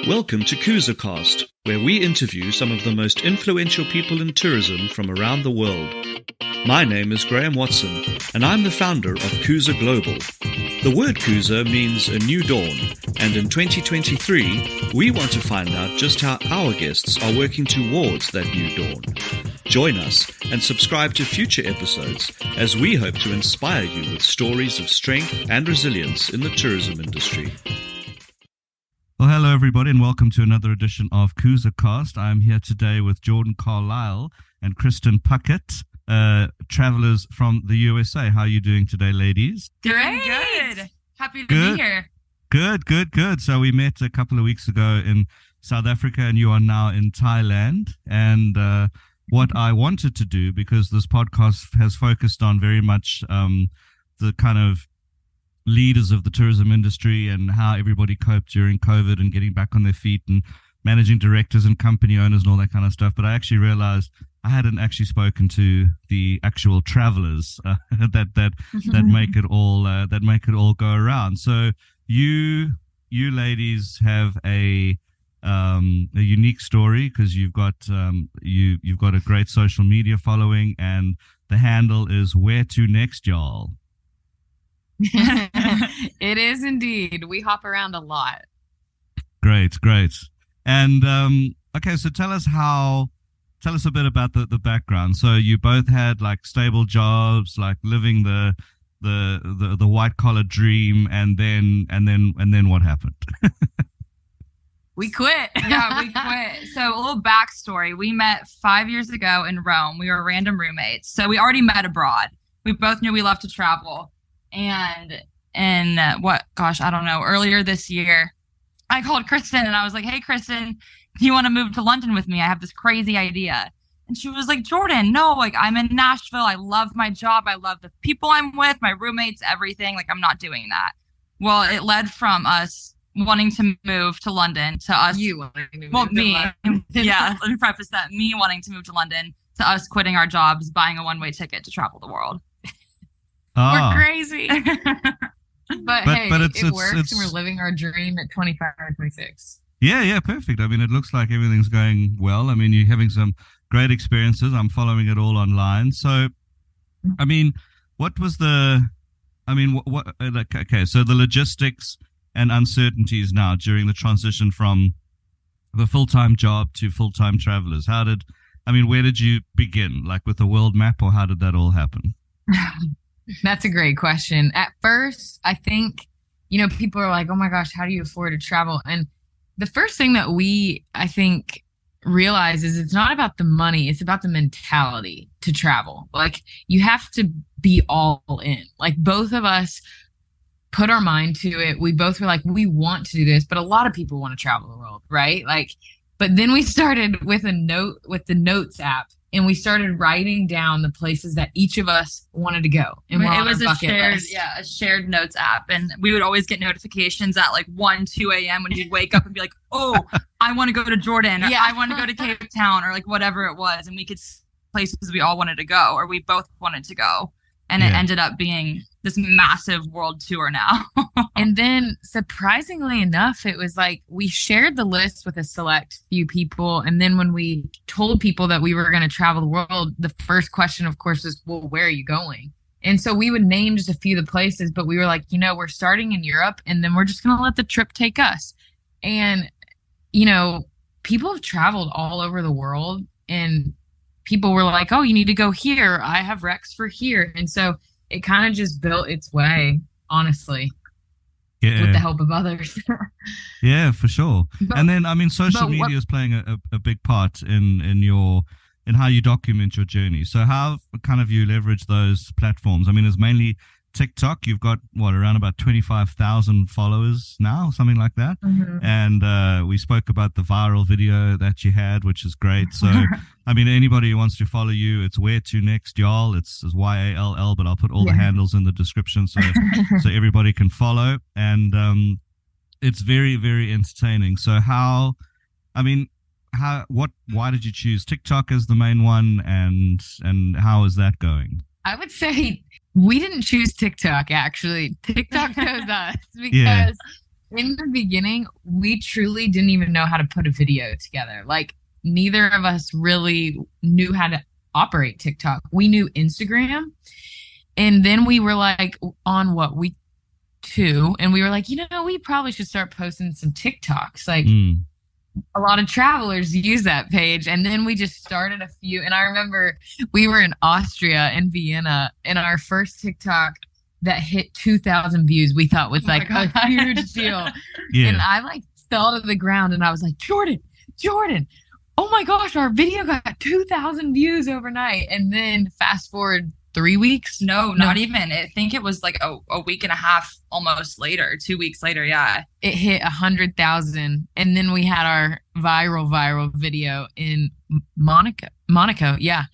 Welcome to KoozaCast, where we interview some of the most influential people in tourism from around the world. My name is Graham Watson, and I'm the founder of Kooza Global. The word Kooza means a new dawn, and in 2023, we want to find out just how our guests are working towards that new dawn. Join us and subscribe to future episodes as we hope to inspire you with stories of strength and resilience in the tourism industry. Well, hello everybody, and welcome to another edition of KoozaCast. I'm here today with Jordan Carlisle and Kristen Puckett, travelers from the USA. How are you doing today, ladies? Doing good. Happy to be here. Good. So we met a couple of weeks ago in South Africa, and you are now in Thailand. And what I wanted to do, because this podcast has focused on very much the kind of leaders of the tourism industry and how everybody coped during COVID and getting back on their feet and managing directors and company owners and all that kind of stuff. But I actually realized I hadn't actually spoken to the actual travelers that make it all go around. So you ladies have a unique story because you've got you've got a great social media following, and the handle is "Where to next, y'all." It is indeed. We hop around a lot. Great. And okay, so tell us a bit about the background. So you both had like stable jobs, like living the white collar dream, and then what happened? We quit. Yeah, we quit. So a little backstory. We met 5 years ago in Rome. We were random roommates. So we already met abroad. We both knew we loved to travel. And in earlier this year, I called Kristen and I was like, "Hey, Kristen, do you want to move to London with me? I have this crazy idea." And she was like, "Jordan, no, like I'm in Nashville. I love my job. I love the people I'm with, my roommates, everything. Like I'm not doing that." Well, it led from us wanting to move to London to us. You wanting to move to London. Yeah, let me preface that. Me wanting to move to London to us quitting our jobs, buying a one-way ticket to travel the world. We're crazy. but hey, it works, and we're living our dream at 25 or 26. Yeah, perfect. I mean, it looks like everything's going well. I mean, you're having some great experiences. I'm following it all online. So, I mean, so the logistics and uncertainties now during the transition from the full-time job to full-time travelers. Where did you begin? Like with the world map, or how did that all happen? That's a great question. At first, I think, people are like, "Oh my gosh, how do you afford to travel?" And the first thing that I think, realize is it's not about the money. It's about the mentality to travel. Like, you have to be all in. Like, both of us put our mind to it. We both were like, we want to do this, but a lot of people want to travel the world, right? Like, but then we started with the Notes app. And we started writing down the places that each of us wanted to go. And it was a shared Notes app. And we would always get notifications at like 2 a.m. when you'd wake up and be like, "Oh, I want to go to Jordan," or "I want to go to Cape Town," or like whatever it was. And we could places we all wanted to go, or we both wanted to go. And it ended up being this massive world tour now. And then surprisingly enough, it was like we shared the list with a select few people. And then when we told people that we were going to travel the world, the first question, of course, is, "Well, where are you going?" And so we would name just a few of the places, but we were like, we're starting in Europe, and then we're just going to let the trip take us. And, people have traveled all over the world, and people were like, "Oh, you need to go here. I have recs for here." And so it kind of just built its way, honestly, with the help of others. Yeah, for sure. And then, social media is playing a big part in how you document your journey. So how kind of you leverage those platforms? I mean, it's mainly TikTok. You've got around about 25,000 followers now, something like that. Mm-hmm. And we spoke about the viral video that you had, which is great. So anybody who wants to follow you, it's "Where to next, y'all." It's YALL, but I'll put all the handles in the description so everybody can follow. And it's very, very entertaining. So why did you choose TikTok as the main one, and how is that going? I would say we didn't choose TikTok, actually. TikTok chose us because In the beginning, we truly didn't even know how to put a video together. Like, neither of us really knew how to operate TikTok. We knew Instagram. And then we were like on week 2, and we were like, we probably should start posting some TikToks. Like a lot of travelers use that page. And then we just started a few. And I remember we were in Austria, in Vienna, and our first TikTok that hit 2,000 views, we thought was like a huge deal. Yeah. And I like fell to the ground and I was like, Jordan, oh my gosh, our video got 2,000 views overnight. And then fast forward 3 weeks. No, not even. I think it was like a week and a half almost later, 2 weeks later. Yeah. It hit 100,000. And then we had our viral video in Monaco. Yeah.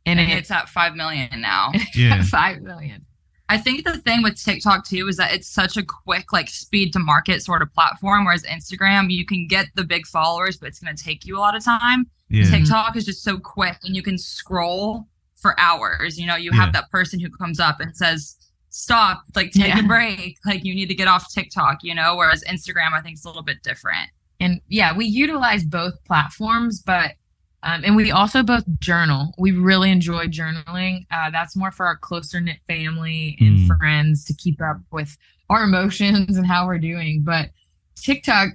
And it's at 5 million now. Yeah. 5 million. I think the thing with TikTok too is that it's such a quick, like, speed to market sort of platform. Whereas Instagram, you can get the big followers, but it's going to take you a lot of time. Yeah. TikTok is just so quick, and you can scroll for hours. You have that person who comes up and says, stop, like, take a break. Like, you need to get off TikTok, whereas Instagram, I think, is a little bit different. And yeah, we utilize both platforms, but and we also both journal. We really enjoy journaling. That's more for our closer knit family and friends to keep up with our emotions and how we're doing. But TikTok,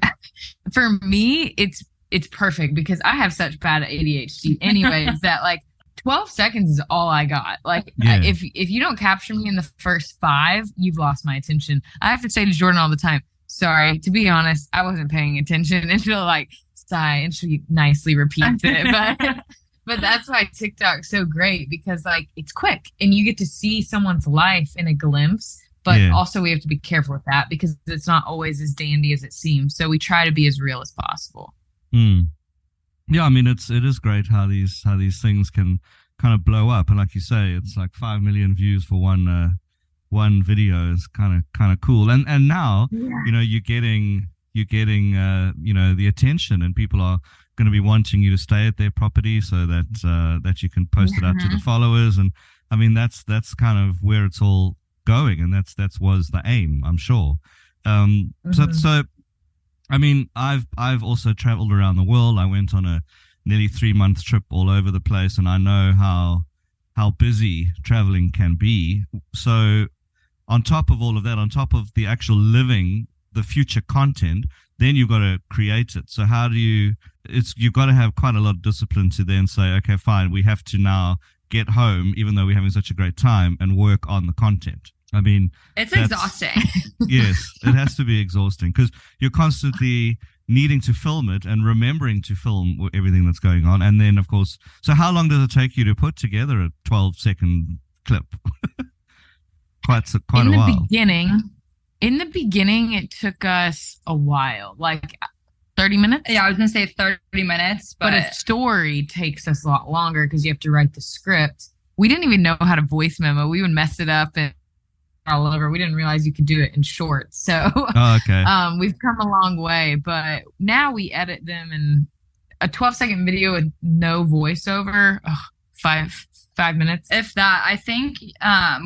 for me, it's perfect because I have such bad ADHD anyways that like 12 seconds is all I got. Like if you don't capture me in the first 5, you've lost my attention. I have to say to Jordan all the time, sorry, to be honest, I wasn't paying attention, and she'll like sigh and she nicely repeats it. But that's why TikTok's so great, because like it's quick and you get to see someone's life in a glimpse. But also we have to be careful with that because it's not always as dandy as it seems. So we try to be as real as possible. Yeah, I mean it is great how these things can kind of blow up, and like you say, it's like 5 million views for one video is kind of cool. And now you're getting the attention, and people are going to be wanting you to stay at their property so that you can post it out to the followers. And I mean that's kind of where it's all going, and that was the aim, I'm sure. So I mean, I've also traveled around the world. I went on a nearly 3-month trip all over the place, and I know how busy traveling can be. So on top of all of that, on top of the actual living the future content, then you've got to create it. So how do you've got to have quite a lot of discipline to then say, okay, fine, we have to now get home, even though we're having such a great time, and work on the content. I mean, it's exhausting. Yes, it has to be exhausting because you're constantly needing to film it and remembering to film everything that's going on. And then, of course, so how long does it take you to put together a 12-second clip? quite a while. In the beginning, it took us a while, like 30 minutes. Yeah, I was going to say 30 minutes. But a story takes us a lot longer because you have to write the script. We didn't even know how to voice memo. We would mess it up and all over. We didn't realize you could do it in short. So we've come a long way. But now we edit them, and a 12-second video with no voiceover, 5 minutes. If that. I think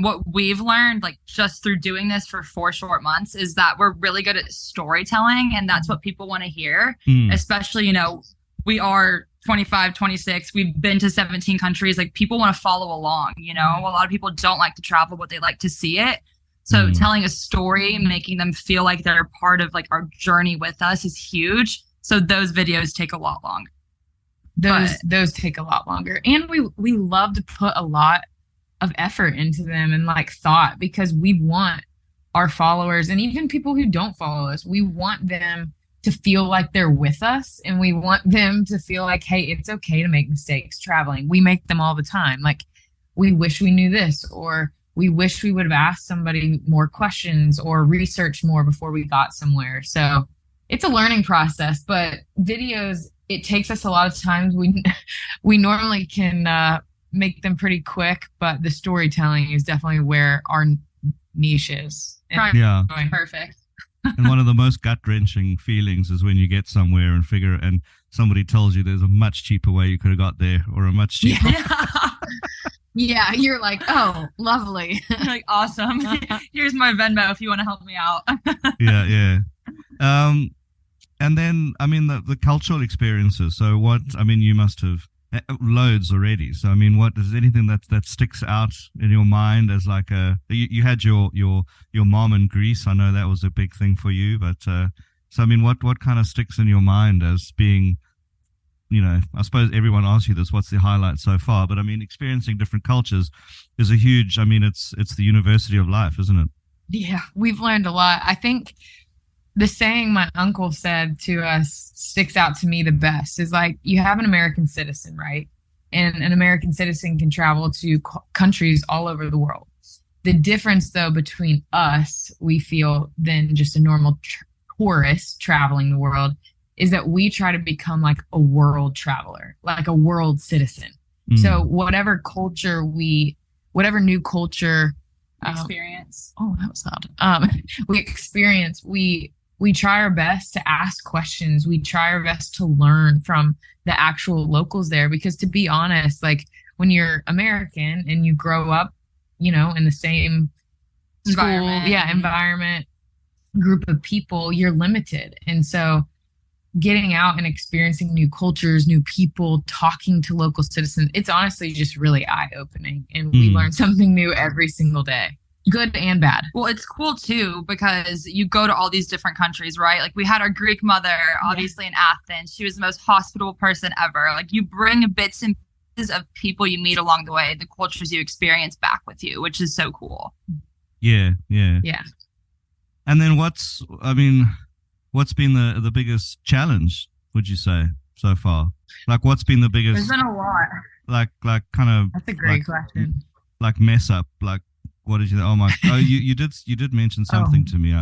what we've learned, like just through doing this for 4 short months, is that we're really good at storytelling, and that's what people want to hear. Especially, we are 25, 26. We've been to 17 countries. Like, people want to follow along, A lot of people don't like to travel, but they like to see it. So telling a story, making them feel like they're part of like our journey with us is huge. So those videos take a lot longer. Those take a lot longer, and we love to put a lot of effort into them and like thought, because we want our followers, and even people who don't follow us, we want them to feel like they're with us, and we want them to feel like, hey, it's okay to make mistakes traveling. We make them all the time. Like, we wish we knew this, or we wish we would have asked somebody more questions or researched more before we got somewhere. So it's a learning process, but videos, it takes us a lot of times. We normally can make them pretty quick, but the storytelling is definitely where our niche is. Yeah. Perfect. And one of the most gut-wrenching feelings is when you get somewhere and somebody tells you there's a much cheaper way you could have got there, or a much cheaper. Yeah, you're like, oh, lovely. Like, awesome. Here's my Venmo if you want to help me out. Yeah. And then, I mean, the cultural experiences. So you must have loads already. So, I mean, what is anything that sticks out in your mind as like you had your mom in Greece. I know that was a big thing for you, but, so, I mean, what kind of sticks in your mind as being, I suppose everyone asks you this, what's the highlight so far? But I mean, experiencing different cultures is it's the university of life, isn't it? Yeah, we've learned a lot. I think the saying my uncle said to us sticks out to me the best is like, you have an American citizen, right? And an American citizen can travel to countries all over the world. The difference, though, between us, we feel, than just a normal tourist traveling the world is that we try to become like a world traveler, like a world citizen. So whatever new culture experience. That was loud. We experience, we try our best to ask questions. We try our best to learn from the actual locals there, because to be honest, like when you're American and you grow up, in the same environment, group of people, you're limited. And so getting out and experiencing new cultures, new people, talking to local citizens, it's honestly just really eye-opening. And we learn something new every single day, good and bad. Well, it's cool too, because you go to all these different countries, right? Like we had our Greek mother, obviously in Athens. She was the most hospitable person ever. Like you bring bits and pieces of people you meet along the way, the cultures you experience back with you, which is so cool. Yeah. And then what's been the biggest challenge, would you say, so far? Like, what's been the biggest? There's been a lot. Like kind of. That's a great question. Like mess up. Like, what did you? Oh my! Oh, you did mention something to me.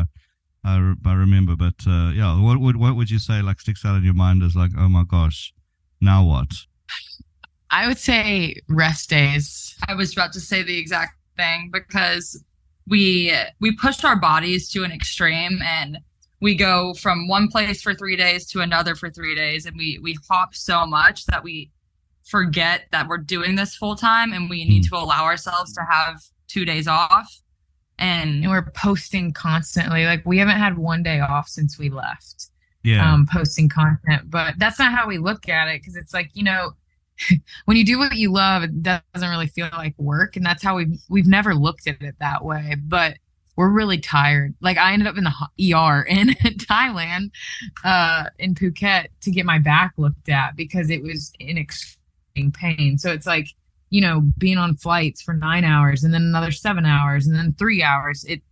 I remember, but what would you say like sticks out in your mind as like, oh my gosh, now what? I would say rest days. I was about to say the exact thing, because we pushed our bodies to an extreme, and we go from one place for 3 days to another for 3 days, and we hop so much that we forget that we're doing this full time, and we need to allow ourselves to have 2 days off. And we're posting constantly. Like we haven't had one day off since we left. Yeah. Posting content, but that's not how we look at it, because it's like, when you do what you love, it doesn't really feel like work, and that's how we've never looked at it that way. But we're really tired. Like I ended up in the ER in Thailand, in Phuket, to get my back looked at because it was in extreme pain. So it's like, being on flights for 9 hours and then another 7 hours and then 3 hours, it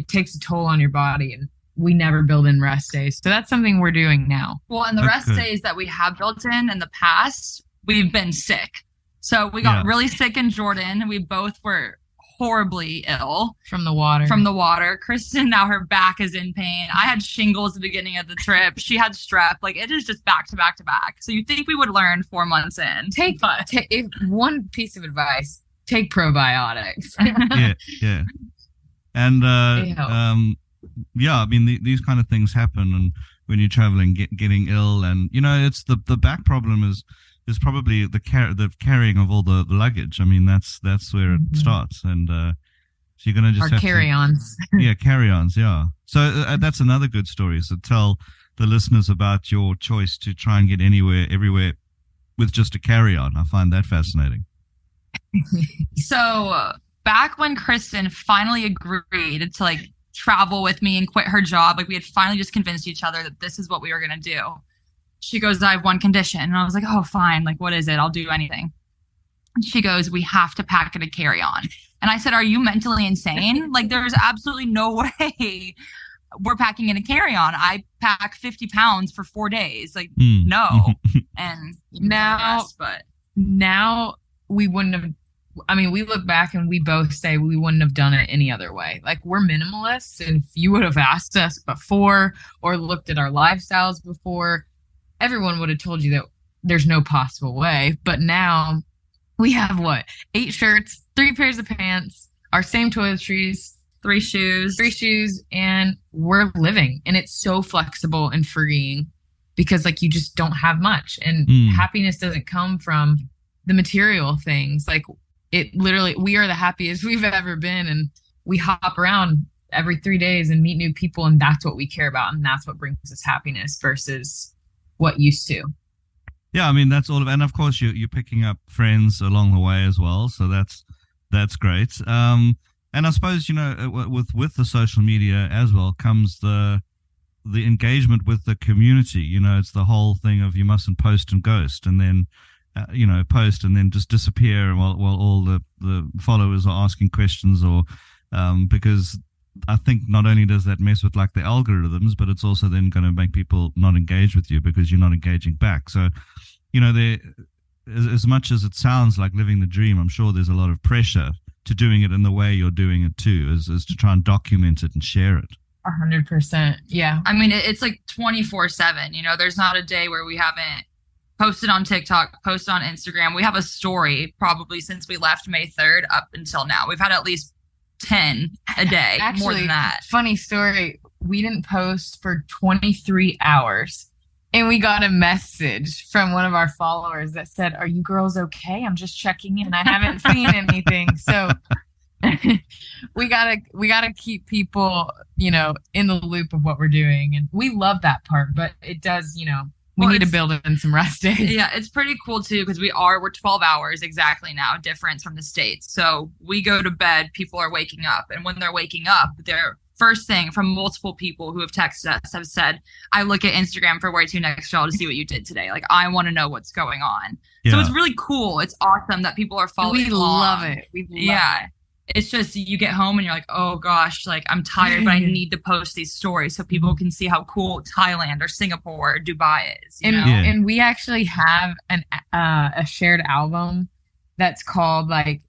takes a toll on your body, and we never build in rest days. So that's something we're doing now. Well, and the rest days that we have built in the past, we've been sick. So we got really sick in Jordan. We both were horribly ill from the water. Kristen, now her back is in pain. I had shingles at the beginning of the trip. She had strep. Like it is just back to back to back. So you think we would learn 4 months in? Take one piece of advice: take probiotics. Yeah. And these kind of things happen, and when you're traveling, getting ill, and it's the back problem is probably the carrying of all the luggage. I mean, that's where it starts, and so you're gonna just have carry-ons. Carry-ons. Yeah. So that's another good story. So tell the listeners about your choice to try and get everywhere with just a carry-on. I find that fascinating. So back when Kristen finally agreed to like travel with me and quit her job, like we had finally just convinced each other that this is what we were gonna do. She goes, I have one condition. And I was like, oh, fine. Like, what is it? I'll do anything. And she goes, we have to pack in a carry-on. And I said, are you mentally insane? Like, there's absolutely no way we're packing in a carry-on. I pack 50 pounds for 4 days. Like, no. And now we wouldn't have, we look back and we both say we wouldn't have done it any other way. Like, we're minimalists. And if you would have asked us before or looked at our lifestyles before, everyone would have told you that there's no possible way. But now we have 8 shirts, 3 pairs of pants, our same toiletries, 3 shoes, and we're living. And it's so flexible and freeing because like you just don't have much. And happiness doesn't come from the material things. Like it literally, we are the happiest we've ever been. And we hop around every 3 days and meet new people, and that's what we care about, and that's what brings us happiness versus what used to. Yeah, I mean that's all of, and of course you're picking up friends along the way as well, so that's great. And I suppose, you know, with the social media as well comes the engagement with the community. You know, it's the whole thing of you mustn't post and ghost, and then post and then just disappear while all the followers are asking questions, or because I think not only does that mess with like the algorithms, but it's also then going to make people not engage with you because you're not engaging back. So, you know, as much as it sounds like living the dream, I'm sure there's a lot of pressure to doing it in the way you're doing it too, is to try and document it and share it. 100%. Yeah. I mean, it's like 24/7. You know, there's not a day where we haven't posted on TikTok, posted on Instagram. We have a story probably since we left May 3rd up until now. We've had at least 10 a day. Actually, more than that. Funny story. We didn't post for 23 hours. And we got a message from one of our followers that said, "Are you girls okay? I'm just checking in. I haven't seen anything." So we gotta keep people, you know, in the loop of what we're doing. And we love that part, but it does, you know, we need to build in some rest days. Yeah, it's pretty cool too, because we're 12 hours exactly now difference from the States. So we go to bed, people are waking up. And when they're waking up, they're first thing from multiple people who have texted us have said, "I look at Instagram for Way Too Next Y'all to see what you did today. Like, I want to know what's going on." Yeah. So it's really cool. It's awesome that people are following We along. love it. We love it. It's just you get home and you're like, oh gosh, like I'm tired, but I need to post these stories so people can see how cool Thailand or Singapore or Dubai is. You know? And we actually have a shared album that's called like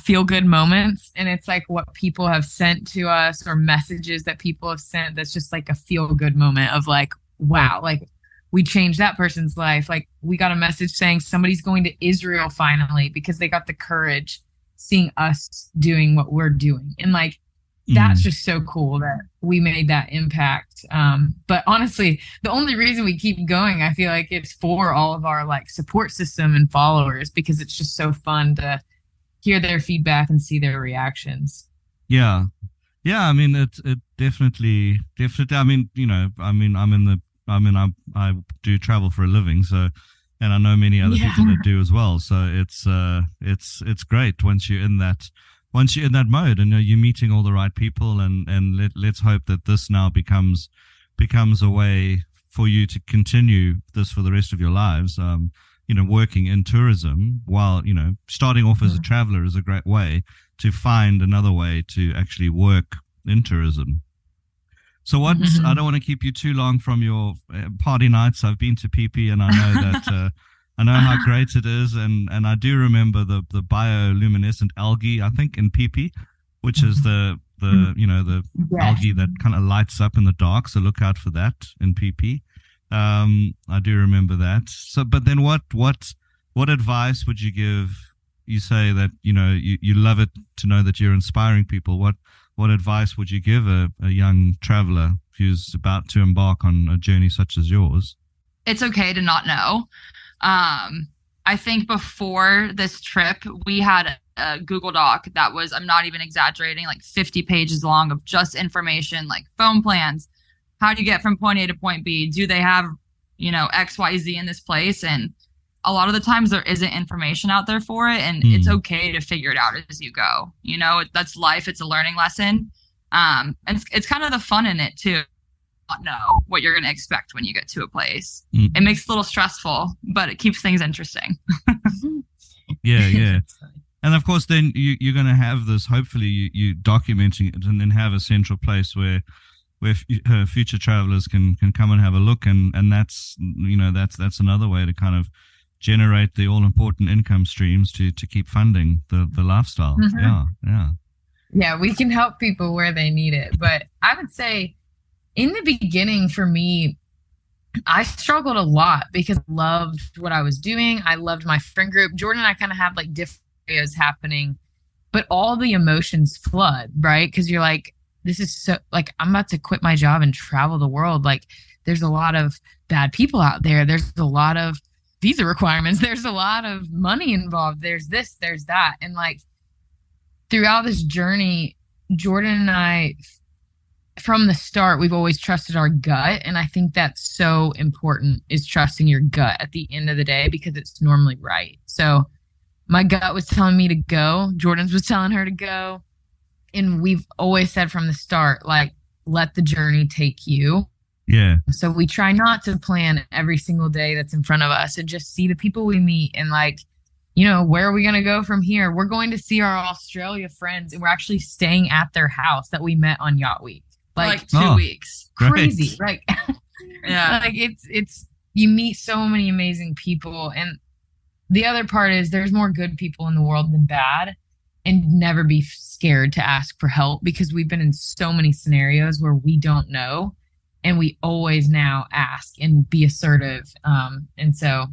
Feel Good Moments, and it's like what people have sent to us or messages that people have sent. That's just like a feel good moment of like, wow, like we changed that person's life. Like we got a message saying somebody's going to Israel finally because they got the courage seeing us doing what we're doing. And like, that's just so cool that we made that impact. But honestly, the only reason we keep going, I feel like it's for all of our like support system and followers, because it's just so fun to hear their feedback and see their reactions. Yeah. I mean, it definitely, I mean, you know, I do travel for a living. So, and I know many other people that do as well. So it's great once you're in that mode, and you're meeting all the right people, and let's hope that this now becomes a way for you to continue this for the rest of your lives. You know, working in tourism while, you know, starting off as a traveler is a great way to find another way to actually work in tourism. So I don't want to keep you too long from your party nights. I've been to PP, and I know that I know how great it is, and I do remember the bioluminescent algae, I think, in PP, which is the algae that kind of lights up in the dark. So look out for that in PP. I do remember that. So, but then what advice would you give? You say that, you know, you love it to know that you're inspiring people. What advice would you give a young traveler who's about to embark on a journey such as yours? It's okay to not know. I think before this trip, we had a Google Doc that was, I'm not even exaggerating, like 50 pages long of just information, like phone plans. How do you get from point A to point B? Do they have, you know, XYZ in this place? And a lot of the times there isn't information out there for it, and it's okay to figure it out as you go. You know, that's life. It's a learning lesson. And it's kind of the fun in it too. Not know what you're going to expect when you get to a place. It makes it a little stressful, but it keeps things interesting. Yeah. And of course, then you're going to have this, hopefully you documenting it, and then have a central place where future travelers can come and have a look. And that's, you know, that's another way to kind of generate the all important income streams to keep funding the lifestyle. Yeah, we can help people where they need it. But I would say in the beginning, for me, I struggled a lot because I loved what I was doing. I loved my friend group. Jordan and I kind of have like different areas happening, but all the emotions flood, right? Because you're like, this is so, like, I'm about to quit my job and travel the world. Like, there's a lot of bad people out there. There's a lot of visa requirements. There's a lot of money involved. There's this, there's that. And like, throughout this journey, Jordan and I from the start, we've always trusted our gut. And I think that's so important, is trusting your gut at the end of the day, because it's normally right. So my gut was telling me to go. Jordan's was telling her to go. And we've always said from the start, like, let the journey take you. Yeah. So we try not to plan every single day that's in front of us, and just see the people we meet and, like, you know, where are we going to go from here? We're going to see our Australia friends, and we're actually staying at their house that we met on Yacht Week. Like 2 weeks. Crazy. Right. Yeah. Like it's you meet so many amazing people. And the other part is there's more good people in the world than bad, and never be scared to ask for help, because we've been in so many scenarios where we don't know, and we always now ask and be assertive. And so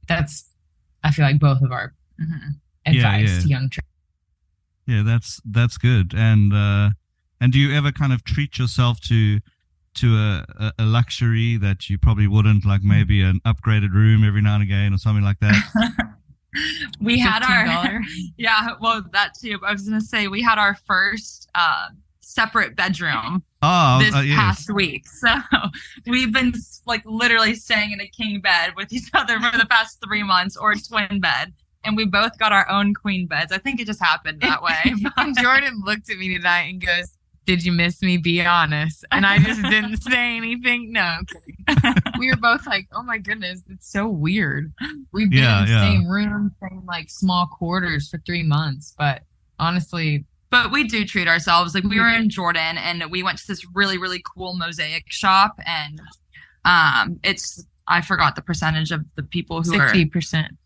that's, I feel like, both of our advice to young travelers. Yeah, that's good. And do you ever kind of treat yourself to a luxury that you probably wouldn't, like maybe an upgraded room every now and again or something like that? We had our $15? Well, that too. I was gonna say we had our first separate bedroom this past week. So we've been like literally staying in a king bed with each other for the past 3 months, or a twin bed. And we both got our own queen beds. I think it just happened that way. And Jordan looked at me tonight and goes, "Did you miss me? Be honest." And I just didn't say anything. No, I'm kidding. We were both like, "Oh my goodness, it's so weird." We've been in the same room, same like small quarters for 3 months. But honestly, but we do treat ourselves. Like, we were in Jordan, and we went to this really, really cool mosaic shop, and I forgot the percentage of the people who 60%.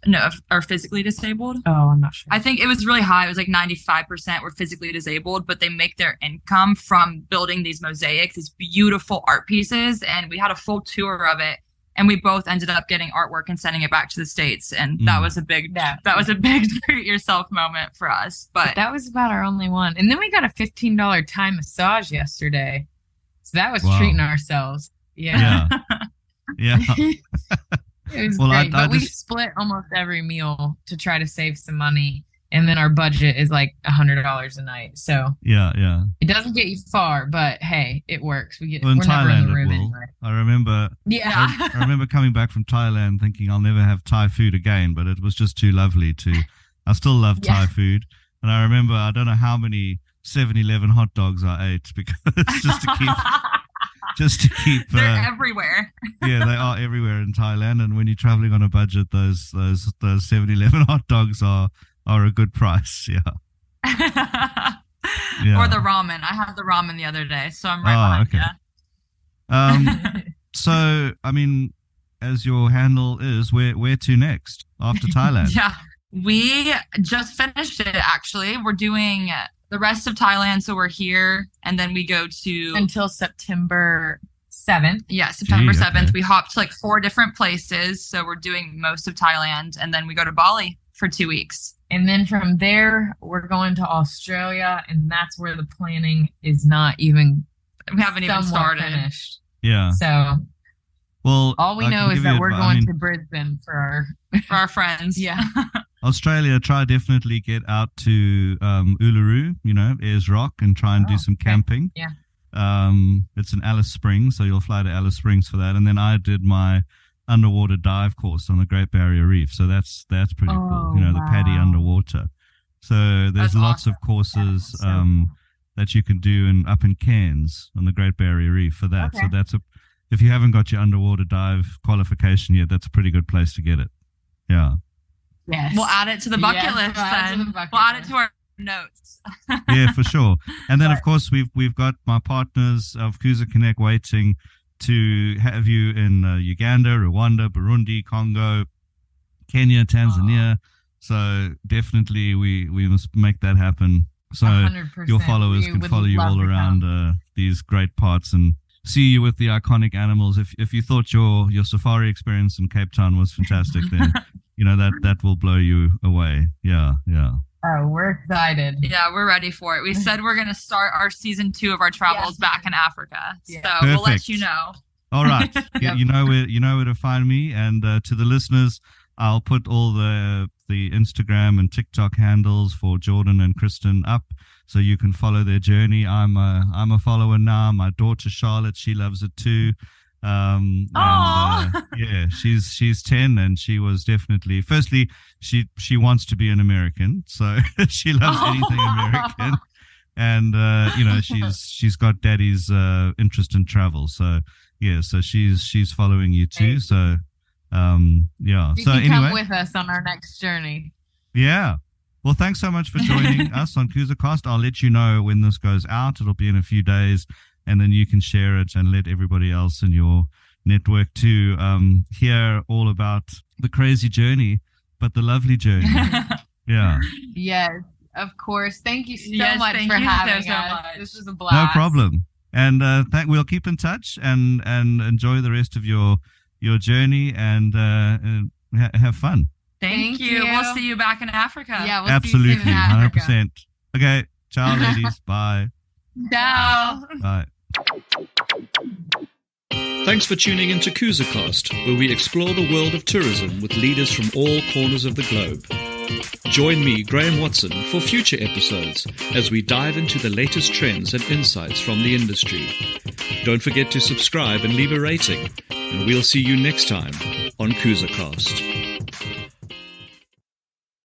Are physically disabled. Oh, I'm not sure. I think it was really high. It was like 95% were physically disabled, but they make their income from building these mosaics, these beautiful art pieces. And we had a full tour of it, and we both ended up getting artwork and sending it back to the States. And that was a big treat yourself moment for us. But that was about our only one. And then we got a $15 Thai massage yesterday. So that was treating ourselves. Yeah. Yeah. It was great. But we split almost every meal to try to save some money. And then our budget is like $100 a night. So yeah. It doesn't get you far, but hey, it works. We're in Thailand, never in the room anyway. I remember. Yeah. I remember coming back from Thailand thinking I'll never have Thai food again, but it was just too lovely to. I still love Thai food, and I remember I don't know how many 7-Eleven hot dogs I ate, because just to keep. They're everywhere. Yeah, they are everywhere in Thailand, and when you're traveling on a budget, those 7-Eleven hot dogs are a good price. Yeah. Or the ramen. I had the ramen the other day, so I'm right behind you. So I mean, as your handle is, where to next after Thailand? Yeah, we just finished it. Actually, we're doing the rest of Thailand, so we're here, and then we go to until September 7th. Yeah, September 7th. Okay. We hopped like 4 different places, so we're doing most of Thailand, and then we go to Bali for 2 weeks. And then from there, we're going to Australia, and that's where the planning is not even. We haven't even started. Finished. Yeah. So, well, all we know is that we're going to Brisbane for our friends. Yeah. Australia, try definitely get out to Uluru, Ayers Rock, and try and do some camping. Yeah. It's in Alice Springs, so you'll fly to Alice Springs for that. And then I did my underwater dive course on the Great Barrier Reef, so that's pretty cool. The Paddy underwater. So there's lots of courses that you can do up in Cairns on the Great Barrier Reef for that. Okay. So if you haven't got your underwater dive qualification yet, that's a pretty good place to get it. Yeah. Yes. We'll add it to the bucket list then. We'll add it to our notes. Yeah, for sure. And then of course we've got my partners of Cruiser Connect waiting to have you in Uganda, Rwanda, Burundi, Congo, Kenya, Tanzania. So definitely we must make that happen. So 100%. Your followers can follow you all around these great parts and see you with the iconic animals. If you thought your safari experience in Cape Town was fantastic, then that will blow you away. Yeah. Oh, we're excited. Yeah, we're ready for it. We said we're going to start our season 2 of our travels back in Africa. Yeah. So Perfect. We'll let you know. All right. Yep. You know where to find me. And to the listeners, I'll put all the Instagram and TikTok handles for Jordan and Kristen up, so you can follow their journey. I'm a follower now. My daughter Charlotte, she loves it too. Yeah, she's 10, and she was definitely, firstly, she wants to be an American, so she loves anything American, and she's got daddy's interest in travel, so yeah, so she's following you too. So yeah, you so can anyway, come with us on our next journey. Yeah, well, thanks so much for joining us on KuzaCast. I'll let you know when this goes out. It'll be in a few days, and then you can share it and let everybody else in your network to hear all about the crazy journey, but the lovely journey. Yeah. Yes, of course. Thank you so much for having us. This was a blast. No problem. And we'll keep in touch and enjoy the rest of your journey and have fun. Thank you. We'll see you back in Africa. Yeah, we'll absolutely, see you in Africa. 100%. Okay, ciao, ladies. Bye. Ciao. Bye. Thanks for tuning into KuzaCast, where we explore the world of tourism with leaders from all corners of the globe. Join me, Graham Watson, for future episodes as we dive into the latest trends and insights from the industry. Don't forget to subscribe and leave a rating, and we'll see you next time on KuzaCast.